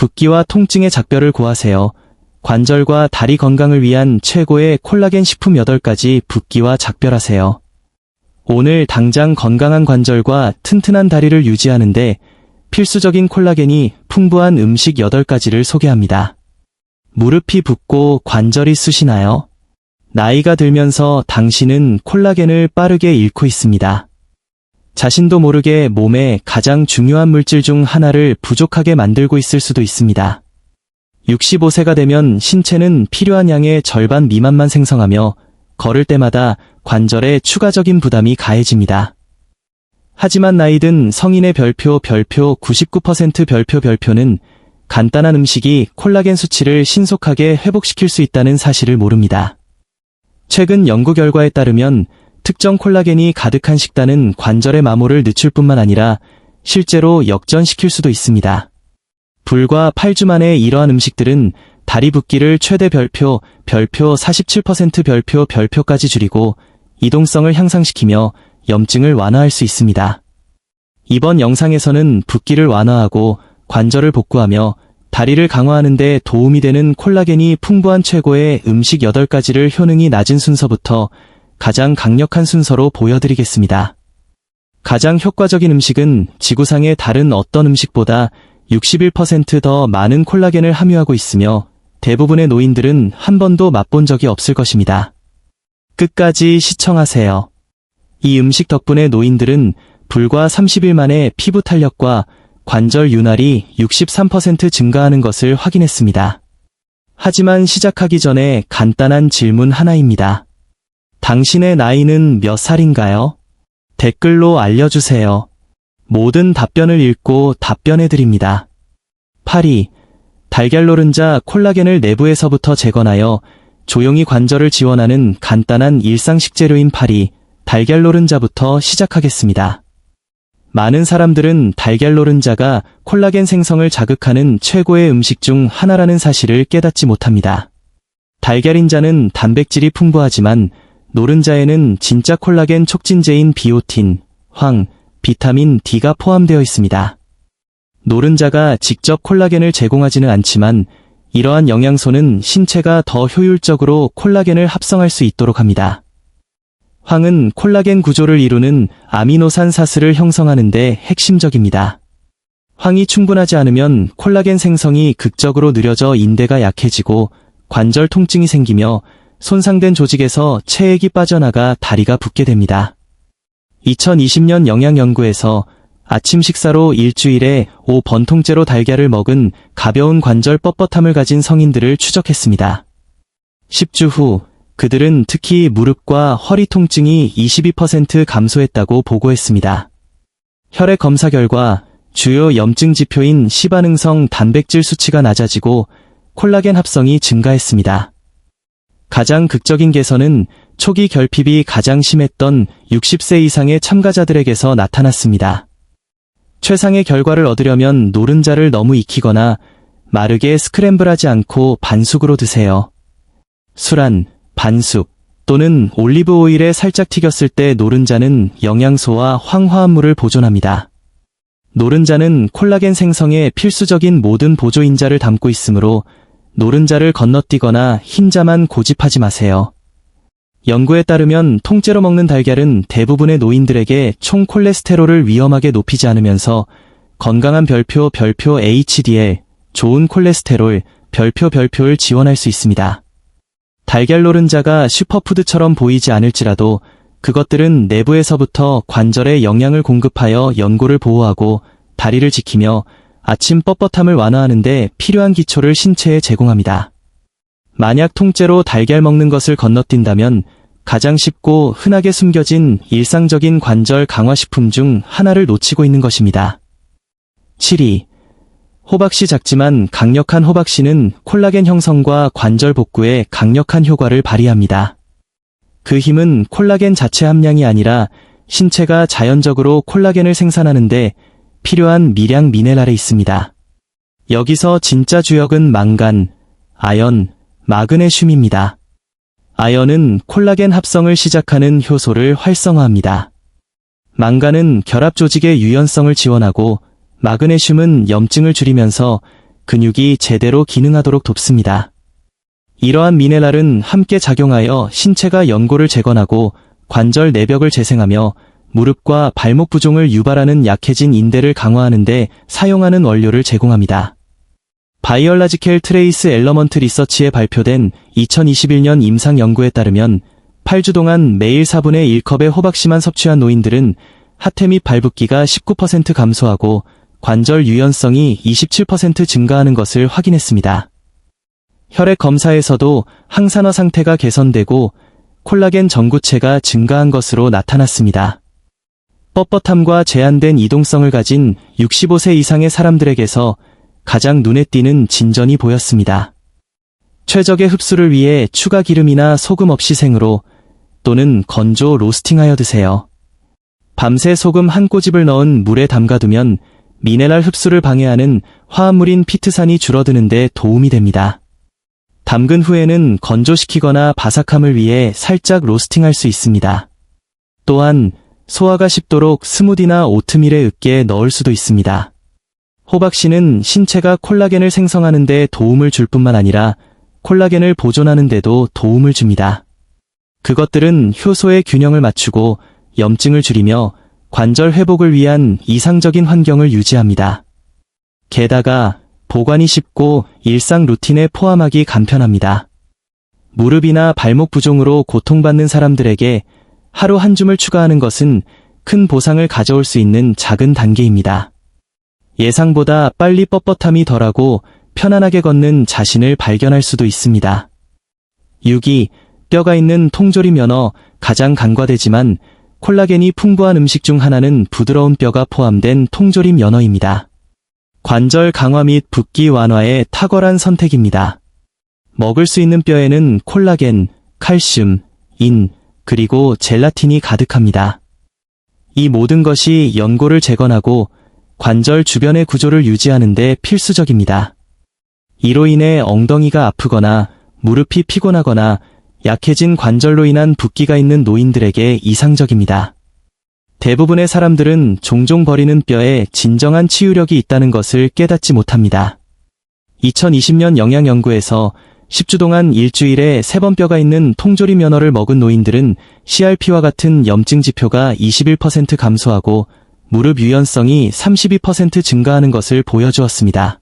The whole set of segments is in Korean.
붓기와 통증의 작별을 고하세요. 관절과 다리 건강을 위한 최고의 콜라겐 식품 8가지 붓기와 작별하세요. 오늘 당장 건강한 관절과 튼튼한 다리를 유지하는데 필수적인 콜라겐이 풍부한 음식 8가지를 소개합니다. 무릎이 붓고 관절이 쑤시나요? 나이가 들면서 당신은 콜라겐을 빠르게 잃고 있습니다. 자신도 모르게 몸에 가장 중요한 물질 중 하나를 부족하게 만들고 있을 수도 있습니다. 65세가 되면 신체는 필요한 양의 절반 미만만 생성하며 걸을 때마다 관절에 추가적인 부담이 가해집니다. 하지만 나이든 성인의 별표 99% 별표는 간단한 음식이 콜라겐 수치를 신속하게 회복시킬 수 있다는 사실을 모릅니다. 최근 연구 결과에 따르면 특정 콜라겐이 가득한 식단은 관절의 마모를 늦출 뿐만 아니라 실제로 역전시킬 수도 있습니다. 불과 8주 만에 이러한 음식들은 다리 붓기를 최대 별표 47% 별표까지 줄이고 이동성을 향상시키며 염증을 완화할 수 있습니다. 이번 영상에서는 붓기를 완화하고 관절을 복구하며 다리를 강화하는 데 도움이 되는 콜라겐이 풍부한 최고의 음식 8가지를 효능이 낮은 순서부터 가장 강력한 순서로 보여드리겠습니다. 가장 효과적인 음식은 지구상의 다른 어떤 음식보다 61% 더 많은 콜라겐을 함유하고 있으며 대부분의 노인들은 한 번도 맛본 적이 없을 것입니다. 끝까지 시청하세요. 이 음식 덕분에 노인들은 불과 30일 만에 피부 탄력과 관절 윤활이 63% 증가하는 것을 확인했습니다. 하지만 시작하기 전에 간단한 질문 하나입니다. 당신의 나이는 몇 살인가요? 댓글로 알려주세요. 모든 답변을 읽고 답변해드립니다. 8위. 달걀 노른자 콜라겐을 내부에서부터 재건하여 조용히 관절을 지원하는 간단한 일상 식재료인 8위. 달걀 노른자부터 시작하겠습니다. 많은 사람들은 달걀 노른자가 콜라겐 생성을 자극하는 최고의 음식 중 하나라는 사실을 깨닫지 못합니다. 달걀인자는 단백질이 풍부하지만 노른자에는 진짜 콜라겐 촉진제인 비오틴, 황, 비타민 D가 포함되어 있습니다. 노른자가 직접 콜라겐을 제공하지는 않지만 이러한 영양소는 신체가 더 효율적으로 콜라겐을 합성할 수 있도록 합니다. 황은 콜라겐 구조를 이루는 아미노산 사슬을 형성하는 데 핵심적입니다. 황이 충분하지 않으면 콜라겐 생성이 극적으로 느려져 인대가 약해지고 관절 통증이 생기며 손상된 조직에서 체액이 빠져나가 다리가 붓게 됩니다. 2020년 영양연구에서 아침 식사로 일주일에 5번통째로 달걀을 먹은 가벼운 관절 뻣뻣함을 가진 성인들을 추적했습니다. 10주 후 그들은 특히 무릎과 허리 통증이 22% 감소했다고 보고했습니다. 혈액 검사 결과 주요 염증 지표인 시반응성 단백질 수치가 낮아지고 콜라겐 합성이 증가했습니다. 가장 극적인 개선은 초기 결핍이 가장 심했던 60세 이상의 참가자들에게서 나타났습니다. 최상의 결과를 얻으려면 노른자를 너무 익히거나 마르게 스크램블하지 않고 반숙으로 드세요. 술안, 반숙 또는 올리브 오일에 살짝 튀겼을 때 노른자는 영양소와 황화합물을 보존합니다. 노른자는 콜라겐 생성에 필수적인 모든 보조인자를 담고 있으므로 노른자를 건너뛰거나 흰자만 고집하지 마세요. 연구에 따르면 통째로 먹는 달걀은 대부분의 노인들에게 총 콜레스테롤을 위험하게 높이지 않으면서 건강한 별표 HDL, 좋은 콜레스테롤 별표를 지원할 수 있습니다. 달걀 노른자가 슈퍼푸드처럼 보이지 않을지라도 그것들은 내부에서부터 관절에 영양을 공급하여 연골을 보호하고 다리를 지키며 아침 뻣뻣함을 완화하는 데 필요한 기초를 신체에 제공합니다. 만약 통째로 달걀 먹는 것을 건너뛴다면 가장 쉽고 흔하게 숨겨진 일상적인 관절 강화식품 중 하나를 놓치고 있는 것입니다. 7위. 호박씨 작지만 강력한 호박씨는 콜라겐 형성과 관절 복구에 강력한 효과를 발휘합니다. 그 힘은 콜라겐 자체 함량이 아니라 신체가 자연적으로 콜라겐을 생산하는데 필요한 미량 미네랄에 있습니다. 여기서 진짜 주역은 망간, 아연, 마그네슘입니다. 아연은 콜라겐 합성을 시작하는 효소를 활성화합니다. 망간은 결합 조직의 유연성을 지원하고 마그네슘은 염증을 줄이면서 근육이 제대로 기능하도록 돕습니다. 이러한 미네랄은 함께 작용하여 신체가 연골을 재건하고 관절 내벽을 재생하며 무릎과 발목 부종을 유발하는 약해진 인대를 강화하는 데 사용하는 원료를 제공합니다. 바이올라지컬 트레이스 엘러먼트 리서치에 발표된 2021년 임상 연구에 따르면 8주 동안 매일 4분의 1컵의 호박씨만 섭취한 노인들은 하태 및 발붓기가 19% 감소하고 관절 유연성이 27% 증가하는 것을 확인했습니다. 혈액 검사에서도 항산화 상태가 개선되고 콜라겐 전구체가 증가한 것으로 나타났습니다. 뻣뻣함과 제한된 이동성을 가진 65세 이상의 사람들에게서 가장 눈에 띄는 진전이 보였습니다. 최적의 흡수를 위해 추가 기름이나 소금 없이 생으로 또는 건조 로스팅하여 드세요. 밤새 소금 한 꼬집을 넣은 물에 담가두면 미네랄 흡수를 방해하는 화합물인 피트산이 줄어드는 데 도움이 됩니다. 담근 후에는 건조시키거나 바삭함을 위해 살짝 로스팅할 수 있습니다. 또한 소화가 쉽도록 스무디나 오트밀에 으깨 넣을 수도 있습니다. 호박씨는 신체가 콜라겐을 생성하는 데 도움을 줄 뿐만 아니라 콜라겐을 보존하는 데도 도움을 줍니다. 그것들은 효소의 균형을 맞추고 염증을 줄이며 관절 회복을 위한 이상적인 환경을 유지합니다. 게다가 보관이 쉽고 일상 루틴에 포함하기 간편합니다. 무릎이나 발목 부종으로 고통받는 사람들에게 하루 한 줌을 추가하는 것은 큰 보상을 가져올 수 있는 작은 단계입니다. 예상보다 빨리 뻣뻣함이 덜하고 편안하게 걷는 자신을 발견할 수도 있습니다. 6위, 뼈가 있는 통조림 연어. 가장 간과되지만 콜라겐이 풍부한 음식 중 하나는 부드러운 뼈가 포함된 통조림 연어입니다. 관절 강화 및 붓기 완화에 탁월한 선택입니다. 먹을 수 있는 뼈에는 콜라겐, 칼슘, 인, 그리고 젤라틴이 가득합니다. 이 모든 것이 연골을 재건하고 관절 주변의 구조를 유지하는 데 필수적입니다. 이로 인해 엉덩이가 아프거나 무릎이 피곤하거나 약해진 관절로 인한 붓기가 있는 노인들에게 이상적입니다. 대부분의 사람들은 종종 버리는 뼈에 진정한 치유력이 있다는 것을 깨닫지 못합니다. 2020년 영양연구에서 10주 동안 일주일에 3번 뼈가 있는 통조림 연어를 먹은 노인들은 CRP와 같은 염증 지표가 21% 감소하고 무릎 유연성이 32% 증가하는 것을 보여주었습니다.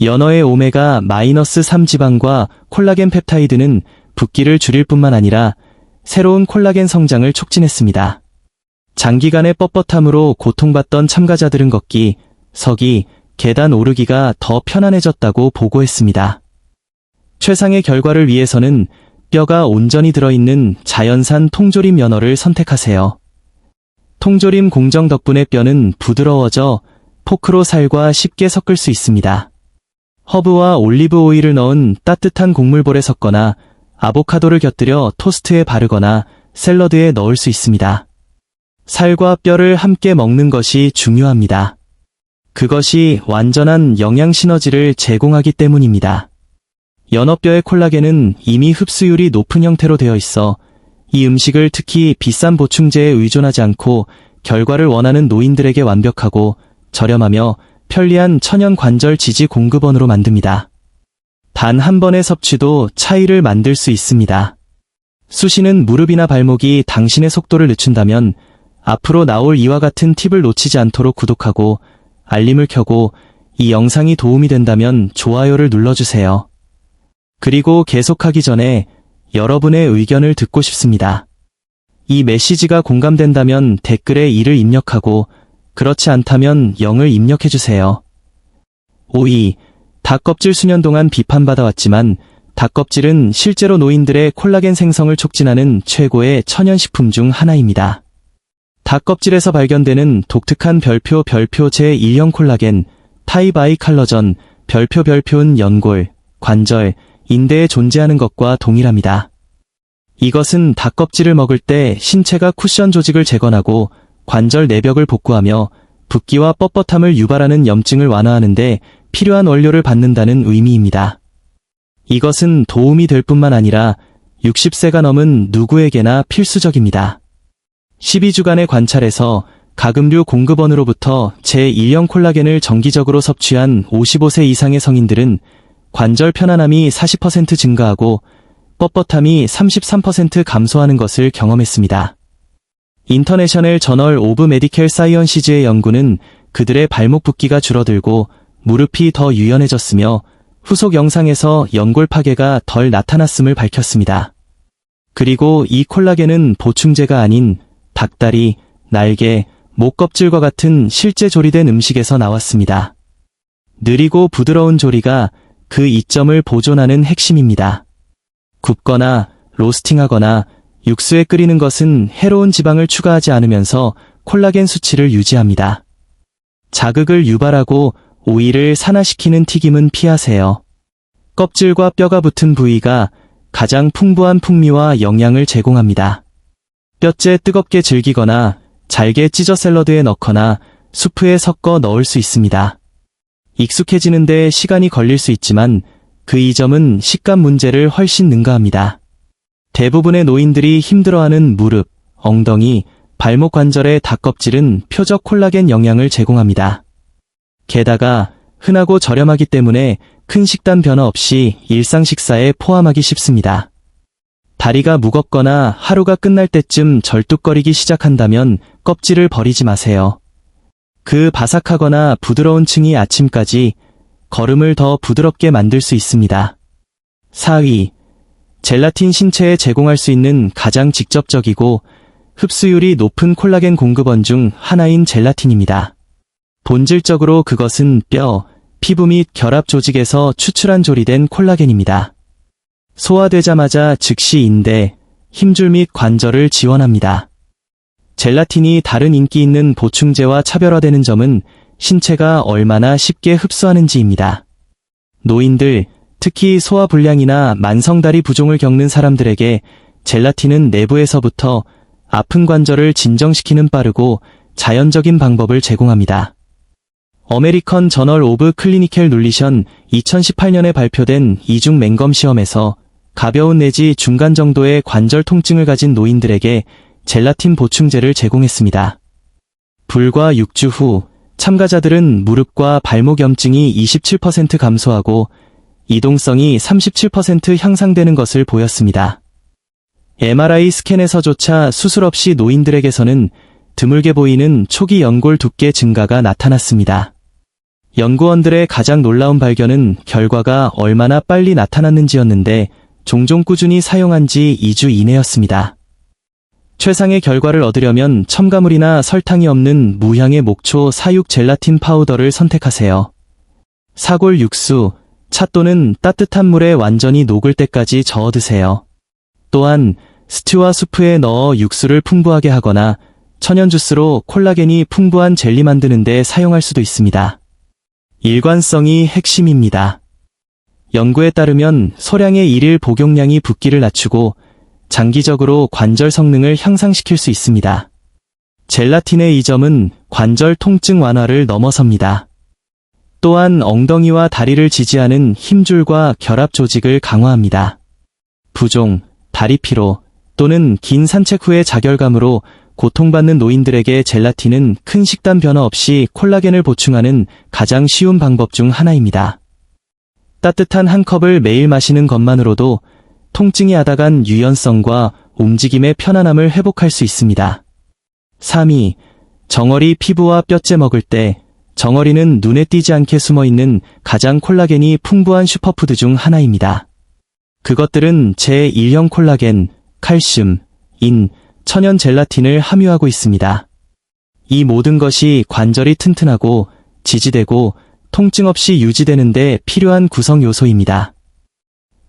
연어의 오메가-3 지방과 콜라겐 펩타이드는 붓기를 줄일 뿐만 아니라 새로운 콜라겐 성장을 촉진했습니다. 장기간의 뻣뻣함으로 고통받던 참가자들은 걷기, 서기, 계단 오르기가 더 편안해졌다고 보고했습니다. 최상의 결과를 위해서는 뼈가 온전히 들어있는 자연산 통조림 연어를 선택하세요. 통조림 공정 덕분에 뼈는 부드러워져 포크로 살과 쉽게 섞을 수 있습니다. 허브와 올리브 오일을 넣은 따뜻한 곡물볼에 섞거나 아보카도를 곁들여 토스트에 바르거나 샐러드에 넣을 수 있습니다. 살과 뼈를 함께 먹는 것이 중요합니다. 그것이 완전한 영양 시너지를 제공하기 때문입니다. 연어뼈의 콜라겐은 이미 흡수율이 높은 형태로 되어 있어 이 음식을 특히 비싼 보충제에 의존하지 않고 결과를 원하는 노인들에게 완벽하고 저렴하며 편리한 천연 관절 지지 공급원으로 만듭니다. 단 한 번의 섭취도 차이를 만들 수 있습니다. 수시는 무릎이나 발목이 당신의 속도를 늦춘다면 앞으로 나올 이와 같은 팁을 놓치지 않도록 구독하고 알림을 켜고 이 영상이 도움이 된다면 좋아요를 눌러주세요. 그리고 계속하기 전에 여러분의 의견을 듣고 싶습니다. 이 메시지가 공감된다면 댓글에 1을 입력하고 그렇지 않다면 0을 입력해주세요. 5위, 닭껍질 수년 동안 비판받아왔지만 닭껍질은 실제로 노인들의 콜라겐 생성을 촉진하는 최고의 천연식품 중 하나입니다. 닭껍질에서 발견되는 독특한 별표 제1형 콜라겐, 타입 I 칼러전, 별표은 연골, 관절, 인대에 존재하는 것과 동일합니다. 이것은 닭껍질을 먹을 때 신체가 쿠션 조직을 재건하고 관절 내벽을 복구하며 붓기와 뻣뻣함을 유발하는 염증을 완화하는 데 필요한 원료를 받는다는 의미입니다. 이것은 도움이 될 뿐만 아니라 60세가 넘은 누구에게나 필수적입니다. 12주간의 관찰에서 가금류 공급원으로부터 제1형 콜라겐을 정기적으로 섭취한 55세 이상의 성인들은 관절 편안함이 40% 증가하고 뻣뻣함이 33% 감소하는 것을 경험했습니다. 인터내셔널 저널 오브 메디컬 사이언시즈의 연구는 그들의 발목 붓기가 줄어들고 무릎이 더 유연해졌으며 후속 영상에서 연골 파괴가 덜 나타났음을 밝혔습니다. 그리고 이 콜라겐은 보충제가 아닌 닭다리, 날개, 목 껍질과 같은 실제 조리된 음식에서 나왔습니다. 느리고 부드러운 조리가 그 이점을 보존하는 핵심입니다. 굽거나 로스팅하거나 육수에 끓이는 것은 해로운 지방을 추가하지 않으면서 콜라겐 수치를 유지합니다. 자극을 유발하고 오일을 산화시키는 튀김은 피하세요. 껍질과 뼈가 붙은 부위가 가장 풍부한 풍미와 영양을 제공합니다. 뼈째 뜨겁게 즐기거나 잘게 찢어 샐러드에 넣거나 수프에 섞어 넣을 수 있습니다. 익숙해지는 데 시간이 걸릴 수 있지만 그 이점은 식감 문제를 훨씬 능가합니다. 대부분의 노인들이 힘들어하는 무릎, 엉덩이, 발목 관절의 닭껍질은 표적 콜라겐 영양을 제공합니다. 게다가 흔하고 저렴하기 때문에 큰 식단 변화 없이 일상 식사에 포함하기 쉽습니다. 다리가 무겁거나 하루가 끝날 때쯤 절뚝거리기 시작한다면 껍질을 버리지 마세요. 그 바삭하거나 부드러운 층이 아침까지 걸음을 더 부드럽게 만들 수 있습니다. 4위. 젤라틴 신체에 제공할 수 있는 가장 직접적이고 흡수율이 높은 콜라겐 공급원 중 하나인 젤라틴입니다. 본질적으로 그것은 뼈, 피부 및 결합 조직에서 추출한 조리된 콜라겐입니다. 소화되자마자 즉시 인대, 힘줄 및 관절을 지원합니다. 젤라틴이 다른 인기 있는 보충제와 차별화되는 점은 신체가 얼마나 쉽게 흡수하는지입니다. 노인들, 특히 소화불량이나 만성다리 부종을 겪는 사람들에게 젤라틴은 내부에서부터 아픈 관절을 진정시키는 빠르고 자연적인 방법을 제공합니다. 어메리컨 저널 오브 클리니컬 눌리션 2018년에 발표된 이중 맹검 시험에서 가벼운 내지 중간 정도의 관절 통증을 가진 노인들에게 젤라틴 보충제를 제공했습니다. 불과 6주 후 참가자들은 무릎과 발목 염증이 27% 감소하고 이동성이 37% 향상되는 것을 보였습니다. MRI 스캔에서조차 수술 없이 노인들에게서는 드물게 보이는 초기 연골 두께 증가가 나타났습니다. 연구원들의 가장 놀라운 발견은 결과가 얼마나 빨리 나타났는지였는데 종종 꾸준히 사용한 지 2주 이내였습니다. 최상의 결과를 얻으려면 첨가물이나 설탕이 없는 무향의 목초 사육 젤라틴 파우더를 선택하세요. 사골 육수, 차 또는 따뜻한 물에 완전히 녹을 때까지 저어 드세요. 또한 스튜와 수프에 넣어 육수를 풍부하게 하거나 천연 주스로 콜라겐이 풍부한 젤리 만드는 데 사용할 수도 있습니다. 일관성이 핵심입니다. 연구에 따르면 소량의 일일 복용량이 붓기를 낮추고 장기적으로 관절 성능을 향상시킬 수 있습니다. 젤라틴의 이 점은 관절 통증 완화를 넘어섭니다. 또한 엉덩이와 다리를 지지하는 힘줄과 결합 조직을 강화합니다. 부종, 다리 피로 또는 긴 산책 후의 자결감으로 고통받는 노인들에게 젤라틴은 큰 식단 변화 없이 콜라겐을 보충하는 가장 쉬운 방법 중 하나입니다. 따뜻한 한 컵을 매일 마시는 것만으로도 통증이 하다간 유연성과 움직임의 편안함을 회복할 수 있습니다. 3위. 정어리 피부와 뼈째 먹을 때 정어리는 눈에 띄지 않게 숨어있는 가장 콜라겐이 풍부한 슈퍼푸드 중 하나입니다. 그것들은 제1형 콜라겐, 칼슘, 인, 천연 젤라틴을 함유하고 있습니다. 이 모든 것이 관절이 튼튼하고 지지되고 통증 없이 유지되는 데 필요한 구성 요소입니다.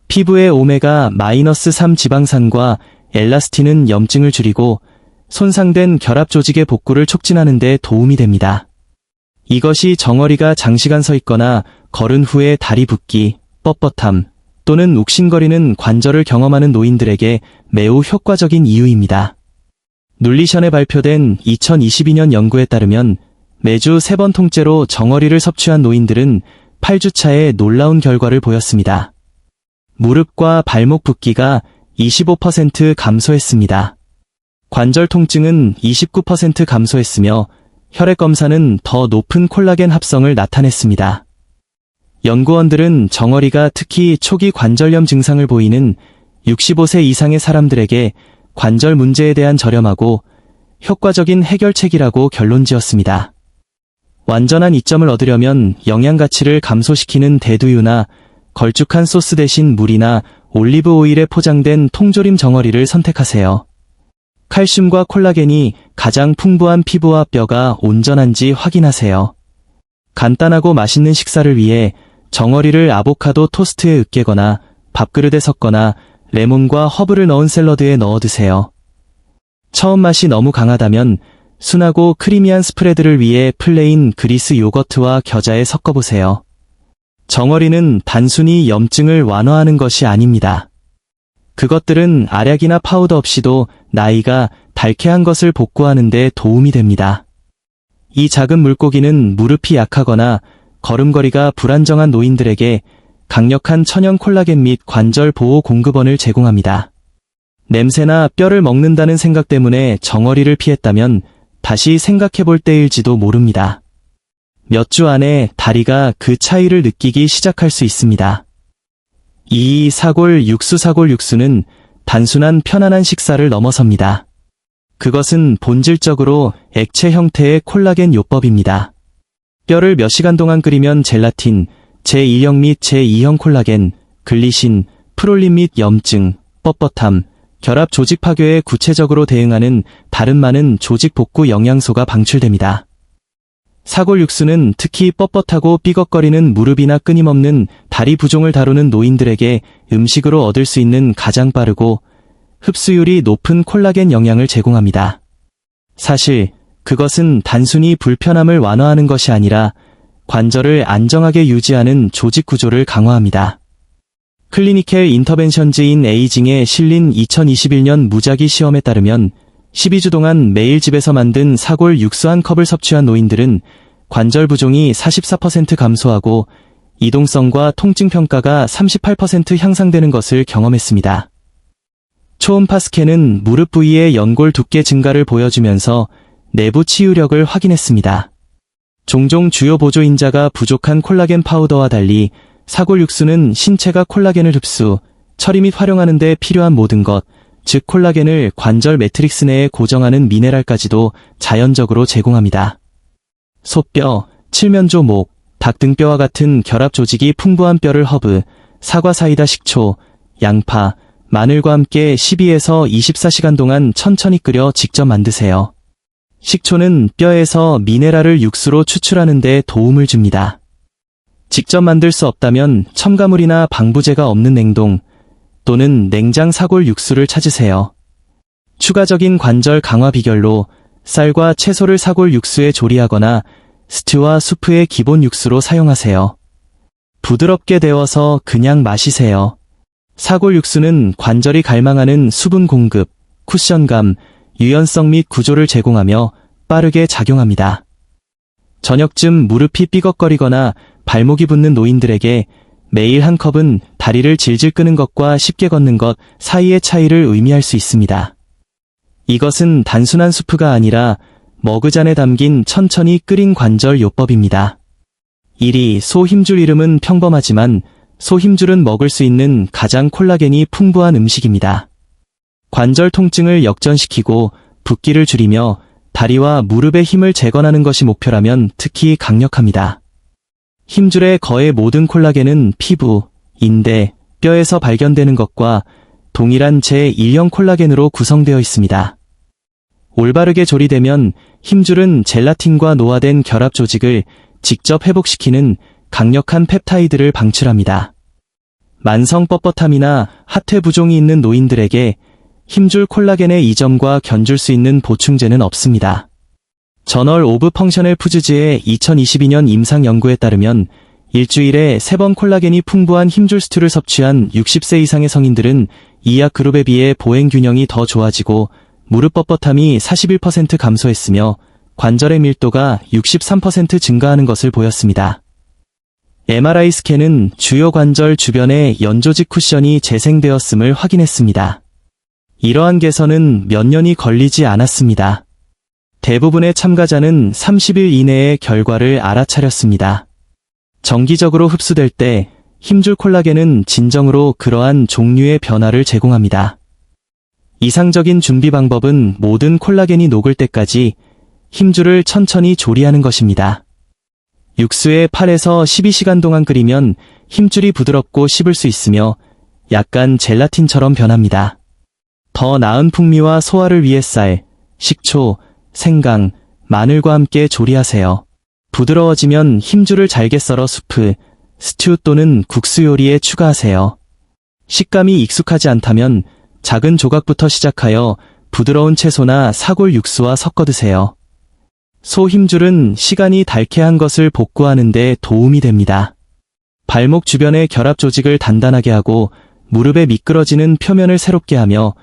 피부의 오메가-3 지방산과 엘라스틴은 염증을 줄이고 손상된 결합 조직의 복구를 촉진하는 데 도움이 됩니다. 이것이 정어리가 장시간 서 있거나 걸은 후에 다리 붓기, 뻣뻣함 또는 욱신거리는 관절을 경험하는 노인들에게 매우 효과적인 이유입니다. 눌리션에 발표된 2022년 연구에 따르면 매주 3번 통째로 정어리를 섭취한 노인들은 8주차에 놀라운 결과를 보였습니다. 무릎과 발목 붓기가 25% 감소했습니다. 관절 통증은 29% 감소했으며 혈액 검사는 더 높은 콜라겐 합성을 나타냈습니다. 연구원들은 정어리가 특히 초기 관절염 증상을 보이는 65세 이상의 사람들에게 관절 문제에 대한 저렴하고 효과적인 해결책이라고 결론지었습니다. 완전한 이점을 얻으려면 영양 가치를 감소시키는 대두유나 걸쭉한 소스 대신 물이나 올리브 오일에 포장된 통조림 정어리를 선택하세요. 칼슘과 콜라겐이 가장 풍부한 피부와 뼈가 온전한지 확인하세요. 간단하고 맛있는 식사를 위해 정어리를 아보카도 토스트에 으깨거나 밥그릇에 섞거나 레몬과 허브를 넣은 샐러드에 넣어 드세요. 처음 맛이 너무 강하다면 순하고 크리미한 스프레드를 위해 플레인 그리스 요거트와 겨자에 섞어보세요. 정어리는 단순히 염증을 완화하는 것이 아닙니다. 그것들은 알약이나 파우더 없이도 나이가 달쾌한 것을 복구하는 데 도움이 됩니다. 이 작은 물고기는 무릎이 약하거나 걸음걸이가 불안정한 노인들에게 강력한 천연 콜라겐 및 관절 보호 공급원을 제공합니다. 냄새나 뼈를 먹는다는 생각 때문에 정어리를 피했다면 다시 생각해볼 때일지도 모릅니다. 몇 주 안에 다리가 그 차이를 느끼기 시작할 수 있습니다. 이 사골 육수는 단순한 편안한 식사를 넘어섭니다. 그것은 본질적으로 액체 형태의 콜라겐 요법입니다. 뼈를 몇 시간 동안 끓이면 젤라틴, 제1형 및 제2형 콜라겐, 글리신, 프롤린 및 염증, 뻣뻣함, 결합 조직 파괴에 구체적으로 대응하는 다른 많은 조직 복구 영양소가 방출됩니다. 사골 육수는 특히 뻣뻣하고 삐걱거리는 무릎이나 끊임없는 다리 부종을 다루는 노인들에게 음식으로 얻을 수 있는 가장 빠르고 흡수율이 높은 콜라겐 영양을 제공합니다. 사실 그것은 단순히 불편함을 완화하는 것이 아니라 관절을 안정하게 유지하는 조직 구조를 강화합니다. 클리니컬 인터벤션즈 인 에이징에 실린 2021년 무작위 시험에 따르면 12주 동안 매일 집에서 만든 사골 육수 한 컵을 섭취한 노인들은 관절 부종이 44% 감소하고 이동성과 통증 평가가 38% 향상되는 것을 경험했습니다. 초음파 스캔은 무릎 부위의 연골 두께 증가를 보여주면서 내부 치유력을 확인했습니다. 종종 주요 보조인자가 부족한 콜라겐 파우더와 달리 사골 육수는 신체가 콜라겐을 흡수, 처리 및 활용하는 데 필요한 모든 것, 즉 콜라겐을 관절 매트릭스 내에 고정하는 미네랄까지도 자연적으로 제공합니다. 소뼈, 칠면조 목, 닭 등뼈와 같은 결합 조직이 풍부한 뼈를 허브, 사과 사이다 식초, 양파, 마늘과 함께 12에서 24시간 동안 천천히 끓여 직접 만드세요. 식초는 뼈에서 미네랄을 육수로 추출하는 데 도움을 줍니다. 직접 만들 수 없다면 첨가물이나 방부제가 없는 냉동 또는 냉장 사골 육수를 찾으세요. 추가적인 관절 강화 비결로 쌀과 채소를 사골 육수에 조리하거나 스튜와 수프의 기본 육수로 사용하세요. 부드럽게 데워서 그냥 마시세요. 사골 육수는 관절이 갈망하는 수분 공급, 쿠션감, 유연성 및 구조를 제공하며 빠르게 작용합니다. 저녁쯤 무릎이 삐걱거리거나 발목이 붓는 노인들에게 매일 한 컵은 다리를 질질 끄는 것과 쉽게 걷는 것 사이의 차이를 의미할 수 있습니다. 이것은 단순한 수프가 아니라 머그잔에 담긴 천천히 끓인 관절 요법입니다. 1위 소 힘줄. 이름은 평범하지만 소 힘줄은 먹을 수 있는 가장 콜라겐이 풍부한 음식입니다. 관절 통증을 역전시키고 붓기를 줄이며 다리와 무릎의 힘을 재건하는 것이 목표라면 특히 강력합니다. 힘줄의 거의 모든 콜라겐은 피부, 인대, 뼈에서 발견되는 것과 동일한 제1형 콜라겐으로 구성되어 있습니다. 올바르게 조리되면 힘줄은 젤라틴과 노화된 결합 조직을 직접 회복시키는 강력한 펩타이드를 방출합니다. 만성 뻣뻣함이나 하퇴 부종이 있는 노인들에게 힘줄 콜라겐의 이점과 견줄 수 있는 보충제는 없습니다. 저널 오브 펑셔널 푸즈즈의 2022년 임상 연구에 따르면 일주일에 3번 콜라겐이 풍부한 힘줄 스튜를 섭취한 60세 이상의 성인들은 이약 그룹에 비해 보행 균형이 더 좋아지고 무릎 뻣뻣함이 41% 감소했으며 관절의 밀도가 63% 증가하는 것을 보였습니다. MRI 스캔은 주요 관절 주변의 연조직 쿠션이 재생되었음을 확인했습니다. 이러한 개선은 몇 년이 걸리지 않았습니다. 대부분의 참가자는 30일 이내에 결과를 알아차렸습니다. 정기적으로 흡수될 때 힘줄 콜라겐은 진정으로 그러한 종류의 변화를 제공합니다. 이상적인 준비 방법은 모든 콜라겐이 녹을 때까지 힘줄을 천천히 조리하는 것입니다. 육수에 8에서 12시간 동안 끓이면 힘줄이 부드럽고 씹을 수 있으며 약간 젤라틴처럼 변합니다. 더 나은 풍미와 소화를 위해 쌀, 식초, 생강, 마늘과 함께 조리하세요. 부드러워지면 힘줄을 잘게 썰어 수프, 스튜 또는 국수 요리에 추가하세요. 식감이 익숙하지 않다면 작은 조각부터 시작하여 부드러운 채소나 사골 육수와 섞어 드세요. 소 힘줄은 시간이 닳게 한 것을 복구하는 데 도움이 됩니다. 발목 주변의 결합 조직을 단단하게 하고 무릎에 미끄러지는 표면을 새롭게 하며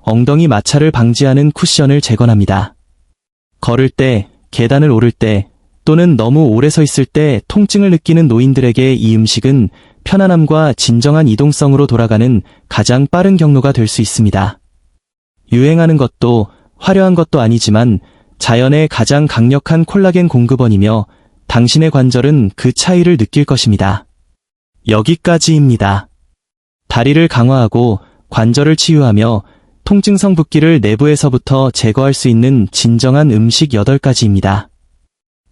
엉덩이 마찰을 방지하는 쿠션을 재건합니다. 걸을 때, 계단을 오를 때, 또는 너무 오래 서 있을 때 통증을 느끼는 노인들에게 이 음식은 편안함과 진정한 이동성으로 돌아가는 가장 빠른 경로가 될 수 있습니다. 유행하는 것도 화려한 것도 아니지만 자연의 가장 강력한 콜라겐 공급원이며 당신의 관절은 그 차이를 느낄 것입니다. 여기까지입니다. 다리를 강화하고 관절을 치유하며 통증성 붓기를 내부에서부터 제거할 수 있는 진정한 음식 8가지입니다.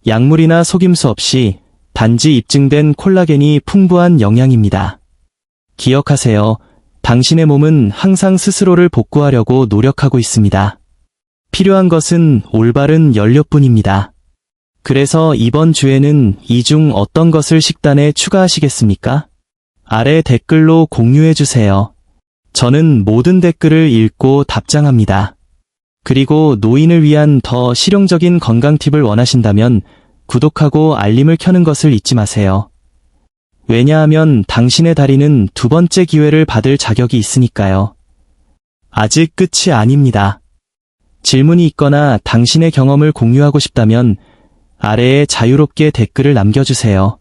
약물이나 속임수 없이 단지 입증된 콜라겐이 풍부한 영양입니다. 기억하세요. 당신의 몸은 항상 스스로를 복구하려고 노력하고 있습니다. 필요한 것은 올바른 연료뿐입니다. 그래서 이번 주에는 이 중 어떤 것을 식단에 추가하시겠습니까? 아래 댓글로 공유해주세요. 저는 모든 댓글을 읽고 답장합니다. 그리고 노인을 위한 더 실용적인 건강 팁을 원하신다면 구독하고 알림을 켜는 것을 잊지 마세요. 왜냐하면 당신의 다리는 두 번째 기회를 받을 자격이 있으니까요. 아직 끝이 아닙니다. 질문이 있거나 당신의 경험을 공유하고 싶다면 아래에 자유롭게 댓글을 남겨주세요.